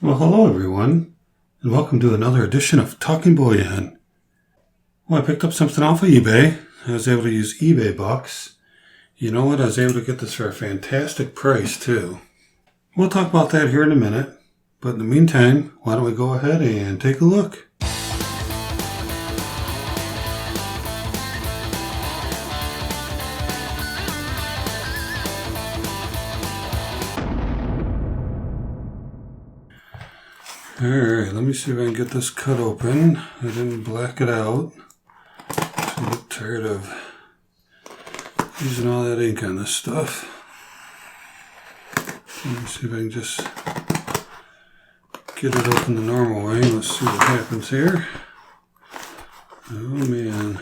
Well, hello everyone, and welcome to another edition of Talking Bullion. Well, I picked up something off of eBay. I was able to use eBay bucks. You know what? I was able to get this for a fantastic price, too. We'll talk about that here in a minute, but in the meantime, why don't we go ahead and take a look. Alright, let me see if I can get this cut open. I didn't black it out. I get tired of using all that ink on this stuff. Let me see if I can just get it open the normal way. Let's see what happens here. Oh man.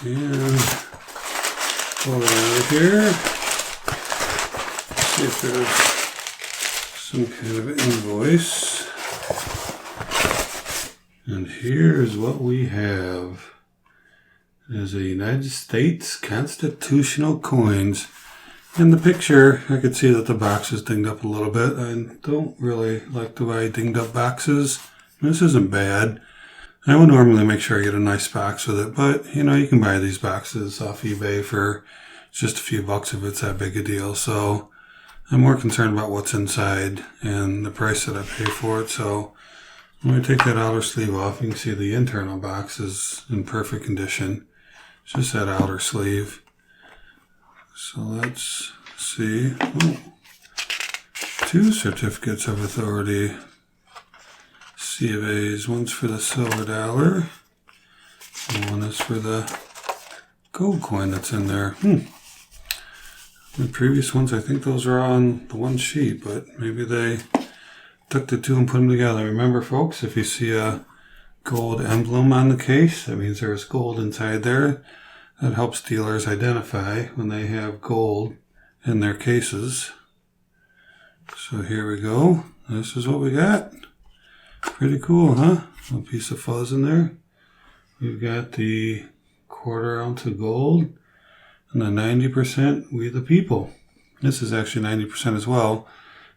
There we go. And pull it out of here. See if there's some kind of invoice. And here's what we have. There's a United States Constitutional Coins. In the picture, I could see that the box is dinged up a little bit. I don't really like to buy dinged up boxes. This isn't bad. I would normally make sure I get a nice box with it, but you know, you can buy these boxes off eBay for just a few bucks if it's that big a deal. So I'm more concerned about what's inside and the price that I pay for it. So when we take that outer sleeve off, you can see the internal box is in perfect condition. It's just that outer sleeve. So let's see. Oh, 2 certificates of authority. C of A's. One's for the silver dollar. And one is for the gold coin that's in there. The previous ones, I think those are on the one sheet, but maybe they took the two and put them together. Remember, folks, if you see a gold emblem on the case, that means there's gold inside there. That helps dealers identify when they have gold in their cases. So here we go. This is what we got. Pretty cool, huh? A piece of fuzz in there. We've got the 1/4 ounce of gold and the 90% We the People. This is actually 90% as well.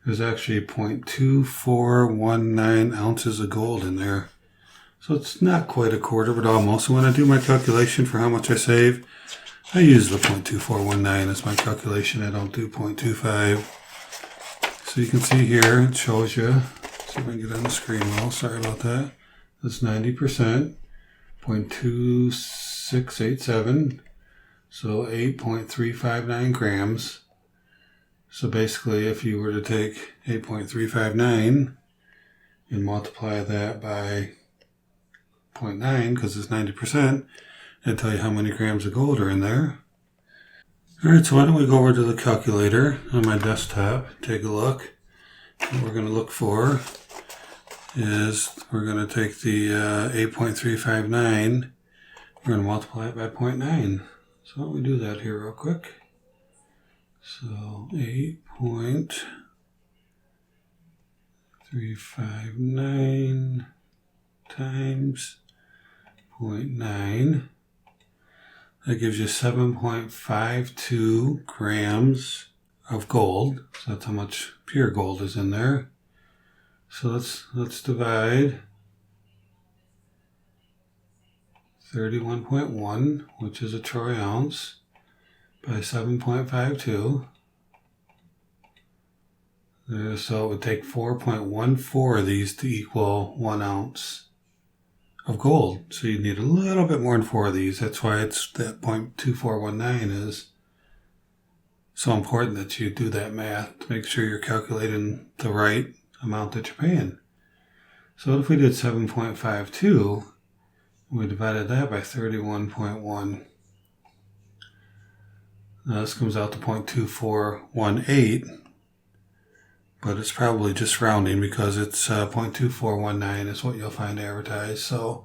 There's actually 0.2419 ounces of gold in there. So it's not quite a 1/4, but almost. So when I do my calculation for how much I save, I use the 0.2419 as my calculation. I don't do 0.25. So you can see here, it shows you. See if I can get on the screen well. Sorry about that. That's 90%. 0.2687. So 8.359 grams. So basically, if you were to take 8.359 and multiply that by 0.9, because it's 90%, it'll tell you how many grams of gold are in there. Alright, so why don't we go over to the calculator on my desktop, take a look. What we're going to look for is we're going to take the 8.359, we're going to multiply it by 0.9. So why don't we do that here real quick. So 8.359 times 0.9. That gives you 7.52 grams of gold. So that's how much pure gold is in there. So let's divide 31.1, which is a troy ounce, by 7.52. So it would take 4.14 of these to equal 1 ounce of gold. So you need a little bit more than 4 of these. That's why it's that 0.2419 is so important that you do that math to make sure you're calculating the right amount that you're paying. So if we did 7.52, we divided that by 31.1. Now this comes out to 0.2418, but it's probably just rounding because it's 0.2419 is what you'll find advertised. So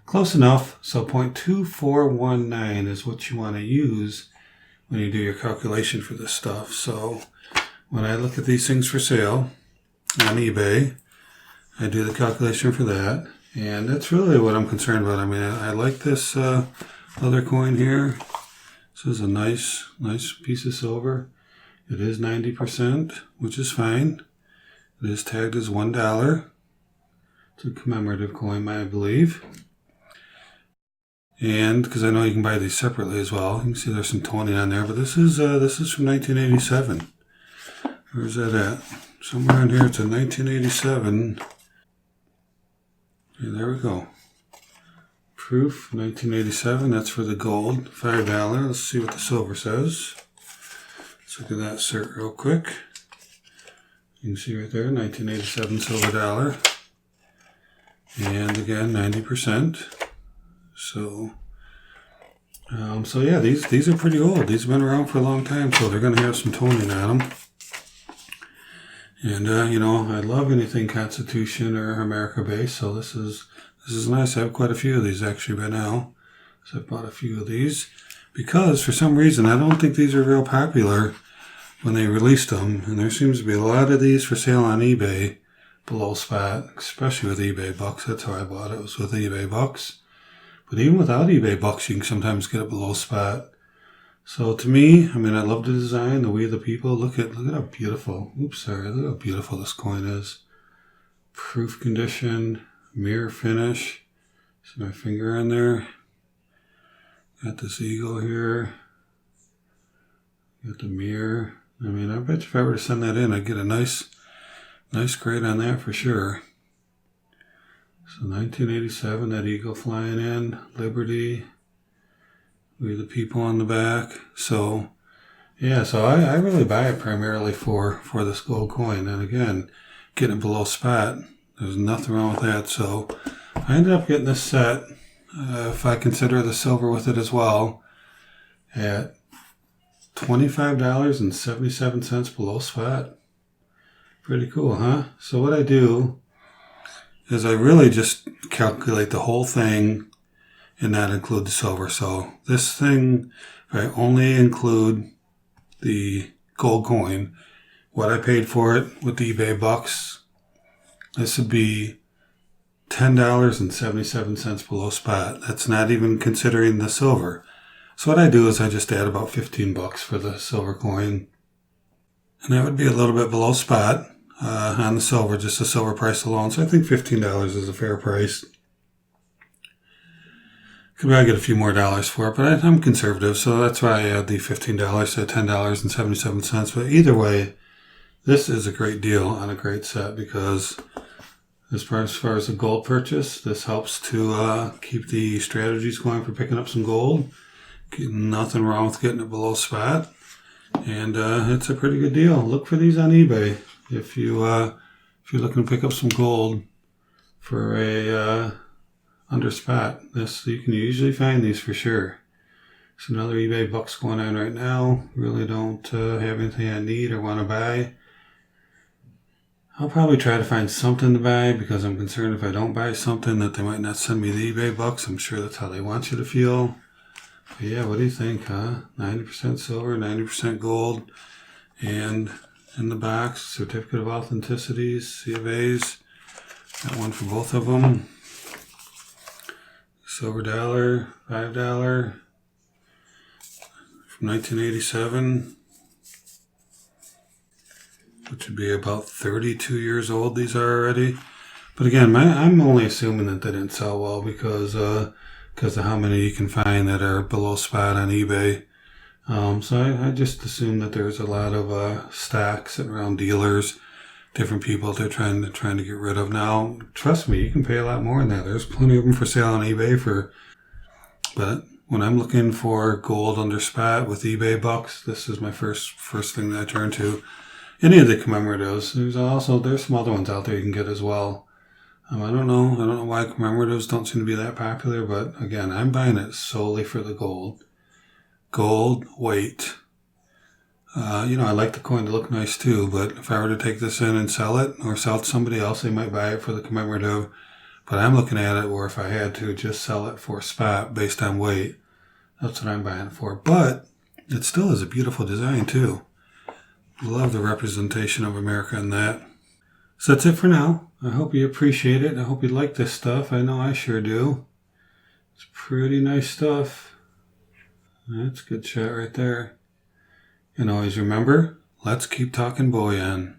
close enough. So 0.2419 is what you want to use when you do your calculation for this stuff. So when I look at these things for sale on eBay, I do the calculation for that, and that's really what I'm concerned about. I mean, I like this other coin here. This is a nice piece of silver. It is 90%, which is fine. It is tagged as $1. It's a commemorative coin, I believe. And because I know you can buy these separately as well. You can see there's some toning on there, but this is from 1987. Where's that at? Somewhere in here. It's a 1987. And there we go. Proof 1987. That's for the gold. $5. Let's see what the silver says. Let's look at that cert real quick. You can see right there, 1987 silver dollar. And again, 90%. So yeah, these are pretty old. These have been around for a long time, so they're going to have some toning on them. And you know, I love anything Constitution or America based, so this is nice. I have quite a few of these actually by now. So I've bought a few of these because for some reason I don't think these are real popular when they released them, and there seems to be a lot of these for sale on eBay below spot, especially with eBay bucks. That's how I bought it, was with eBay bucks. But even without eBay bucks, you can sometimes get it below spot. So to me, I mean, I love the design, the way the people look at how beautiful. Oops, sorry. Look how beautiful this coin is. Proof condition, mirror finish. See my finger in there. Got this eagle here. Got the mirror. I mean, I bet if I were to send that in, I'd get a nice grade on that for sure. So 1987, that eagle flying in, Liberty, we the people on the back. So yeah, so I really buy it primarily for this gold coin. And again, getting it below spot, there's nothing wrong with that. So I ended up getting this set, if I consider the silver with it as well, at $25.77 below spot. Pretty cool, huh? So what I do is I really just calculate the whole thing and not include the silver. So this thing, if I only include the gold coin, what I paid for it with the eBay bucks, this would be $10.77 below spot. That's not even considering the silver. So what I do is I just add about 15 bucks for the silver coin. And that would be a little bit below spot on the silver, just the silver price alone. So I think $15 is a fair price. Could probably get a few more dollars for it, but I'm conservative, so that's why I add the $15 to $10.77. But either way, this is a great deal on a great set because as far as the gold purchase, this helps to keep the strategies going for picking up some gold. Nothing wrong with getting it below spot. And it's a pretty good deal. Look for these on eBay if you're looking to pick up some gold for a under spot. You can usually find these for sure. There's another eBay bucks going on right now. Really don't have anything I need or want to buy. I'll probably try to find something to buy because I'm concerned if I don't buy something that they might not send me the eBay bucks. I'm sure that's how they want you to feel. But yeah, what do you think, huh? 90% silver, 90% gold, and in the box, certificate of authenticities, C of A's. Got one for both of them. Silver dollar, $5 from 1987, which would be about 32 years old. These are already. But again, I'm only assuming that they didn't sell well because of how many you can find that are below spot on eBay. So I just assume that there's a lot of stock sitting around dealers, different people they're trying to get rid of. Now, trust me, you can pay a lot more than that. There's plenty of them for sale on eBay but when I'm looking for gold under spot with eBay bucks, this is my first thing that I turn to. Any of the commemoratives. There's some other ones out there you can get as well. I don't know why commemoratives don't seem to be that popular, but again, I'm buying it solely for the gold. Gold, weight. I like the coin to look nice too, but if I were to take this in and sell it or sell it to somebody else, they might buy it for the commemorative. But I'm looking at it where if I had to just sell it for spot based on weight, that's what I'm buying it for. But it still is a beautiful design too. Love the representation of America in that. So that's it for now. I hope you appreciate it. I hope you like this stuff. I know I sure do. It's pretty nice stuff. That's a good shot right there. And always remember, let's keep talking bullion.